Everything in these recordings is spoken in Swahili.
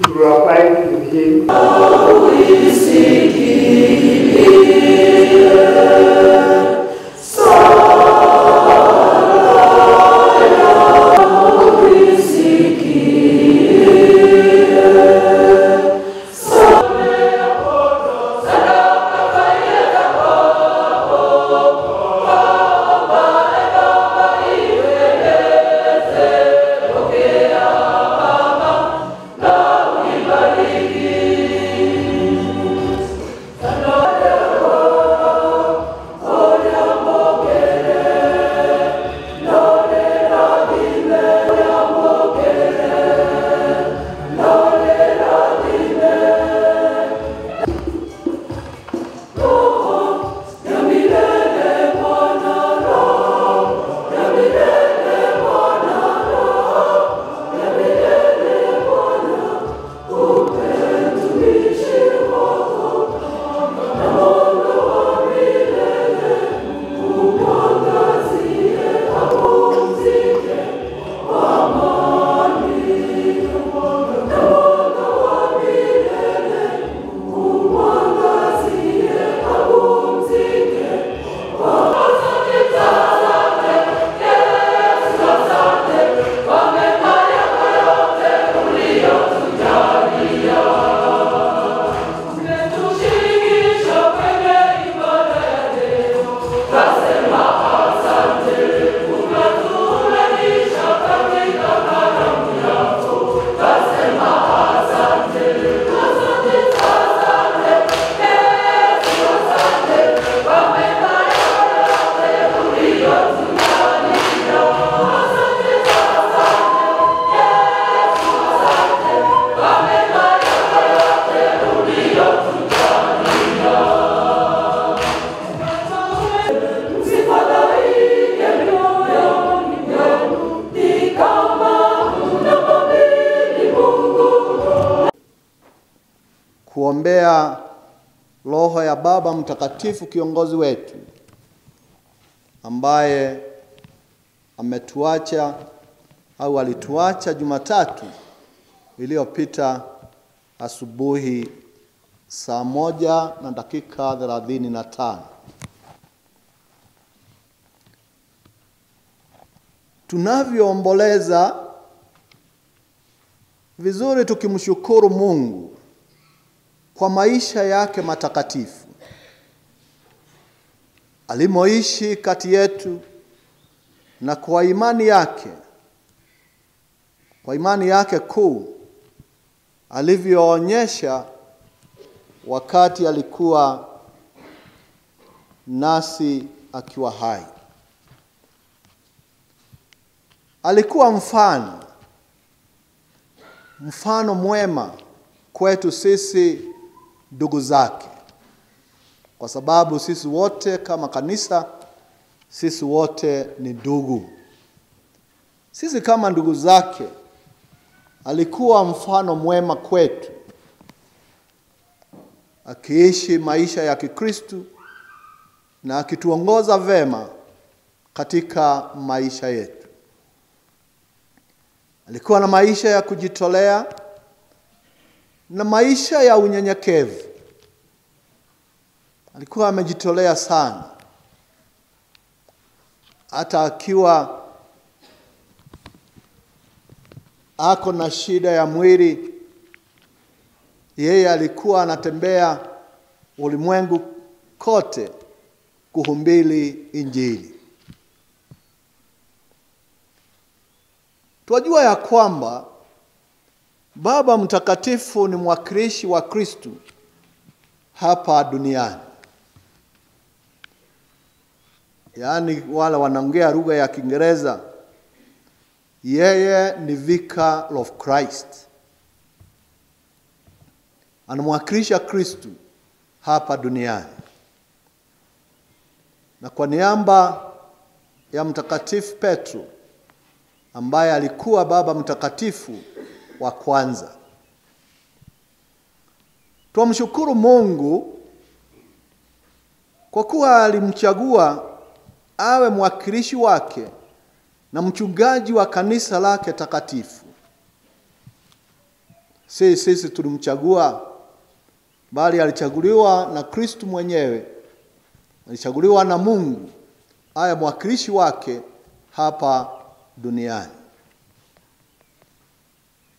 You abide in him. Kuombea roho ya Baba Mtakatifu kiongozi wetu ambaye ametuacha au alituacha Jumatatu iliyopita asubuhi saa 1:35. Tunavyoomboleza vizuri tukimshukuru Mungu kwa maisha yake matakatifu alimoishi kati yetu, na kwa imani yake kuu alivyoonyesha wakati alikuwa nasi akiwa hai. Alikuwa mfano mwema kwetu sisi ndugu zake, kwa sababu sisi wote kama kanisa, sisi wote ni ndugu. Sisi kama ndugu zake alikuwa mfano mwema kwetu, akiishi maisha ya Kikristo na akituongoza vema katika maisha yetu. Alikuwa na maisha ya kujitolea na maisha ya unyenyekevu. Alikuwa amejitolea sana. Hata akiwa ako na shida ya mwili, yeye alikuwa anatembea ulimwengu kote kuhubiri Injili. Twajua ya kwamba Baba Mtakatifu ni mwakilishi wa Kristo hapa duniani. Yaani wala wanaongea lugha ya Kiingereza, yeye ni Vicar of Christ. Anamwakilisha Kristo hapa duniani. Na kwa niaba ya Mtakatifu Petro ambaye alikuwa Baba Mtakatifu wa kwanza, tumshukuru Mungu kwa kuwa alimchagua awe mwakilishi wake na mchungaji wa kanisa lake takatifu. Si sisi tulimchagua, bali alichaguliwa na Kristo mwenyewe. Alichaguliwa na Mungu awe mwakilishi wake hapa duniani.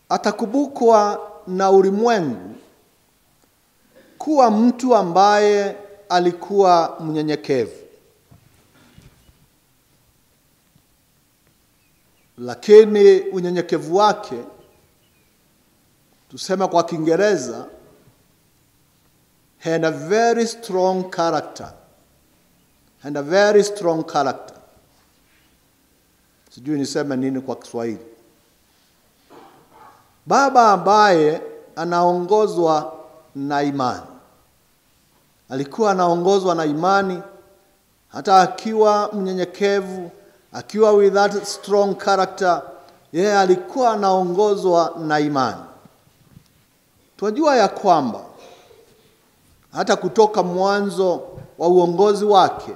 Atakumbukwa na ulimwengu kuwa mtu ambaye alikuwa mnyenyekevu. Lakini unyenyekevu wake, tuseme kwa Kiingereza, had a very strong character. And a very strong character. Sijui niseme nini kwa Kiswahili. Baba ambaye anaongozwa na imani. Alikuwa anaongozwa na imani hata akiwa mnyenyekevu, akiwa with that strong character, yeye alikuwa anaongozwa na imani. Tunajua ya kwamba hata kutoka mwanzo wa uongozi wake,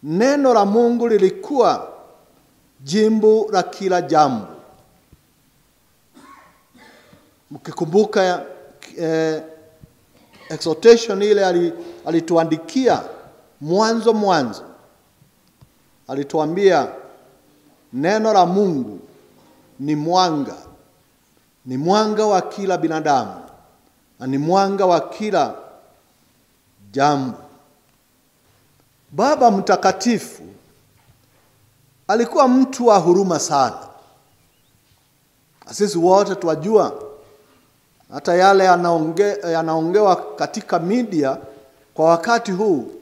neno la Mungu lilikuwa jimbo la kila jambo. Mkikumbuka exhortation ile alituandikia mwanzo, alituambia neno la Mungu ni mwanga wa kila binadamu, na ni mwanga wa kila jambo. Baba Mtakatifu alikuwa mtu wa huruma sana. Sisi wote twajua, hata yale yanaongewa katika media kwa wakati huu,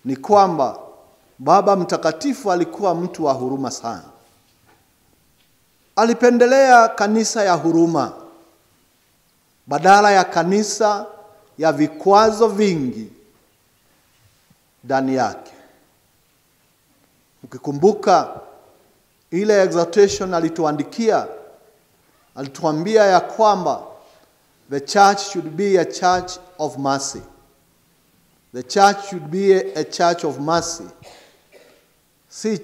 ni kwamba Baba Mtakatifu alikuwa mtu wa huruma sana. Alipendelea kanisa ya huruma badala ya kanisa ya vikwazo vingi ndani yake. Ukikumbuka ile exhortation alituandikia, alituambia ya kwamba the church should be a church of mercy. The church should be a church of mercy. Si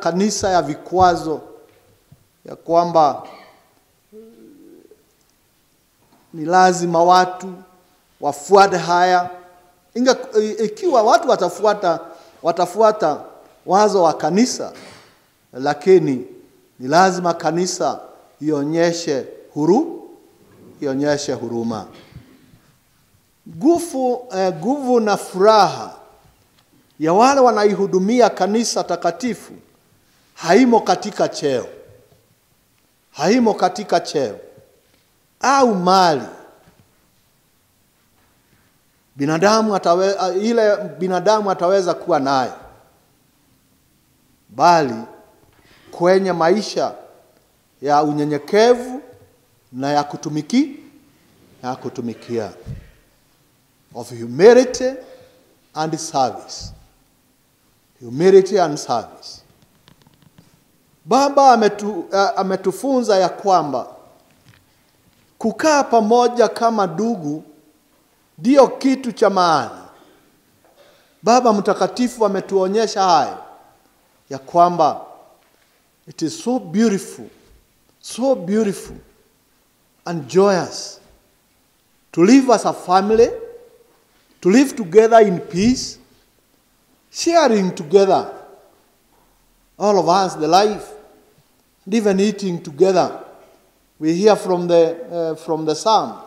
kanisa ya vikwazo, ya kwamba ni lazima watu wafuate haya. Ikiwa watu watafuata wazo wa kanisa, lakini ni lazima kanisa ionyeshe huruma. Nguvu na furaha ya wale wanaihudumia kanisa takatifu haimo katika cheo au mali. Binadamu ataweza kuwa naye, bali kwenye maisha ya unyenyekevu na ya kutumikia, of humility and service. Humility and service. Baba ametufunza ya kwamba kukaa pamoja kama ndugu ndio kitu cha maana. Baba Mtakatifu ametuonyesha haya ya kwamba it is so beautiful and joyous to live as a family, to live together in peace, sharing together, all of us, the life, and even eating together. We hear from the psalm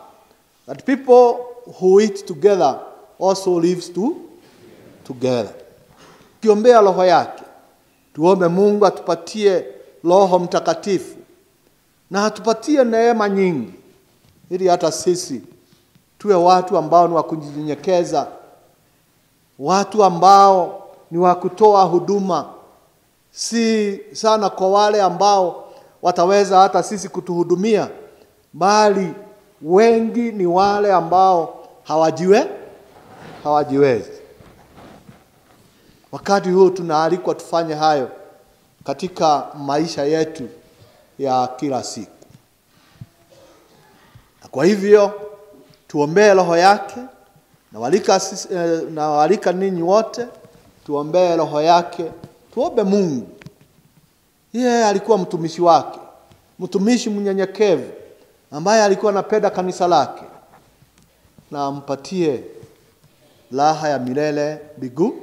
that people who eat together also lives together. Kiombea roho yake, tuombe Mungu atupatie Roho Mtakatifu na atupatie neema nyingi, ili hata sisi tuwe watu ambao ni wa kujinyenyekeza, watu ambao ni wa kutoa huduma, si sana kwa wale ambao wataweza hata sisi kutuhudumia, bali wengi ni wale ambao hawajiwezi. Wakati huu tunaalikwa tufanye hayo katika maisha yetu ya kila siku. Kwa hivyo tuombee roho yake, na walika ninyi wote tuombee roho yake. Tuombe Mungu. Yeye alikuwa mtumishi wake, mtumishi mnyenyekevu, ambaye alikuwa anapenda kanisa lake, na ampatie raha ya milele mbinguni.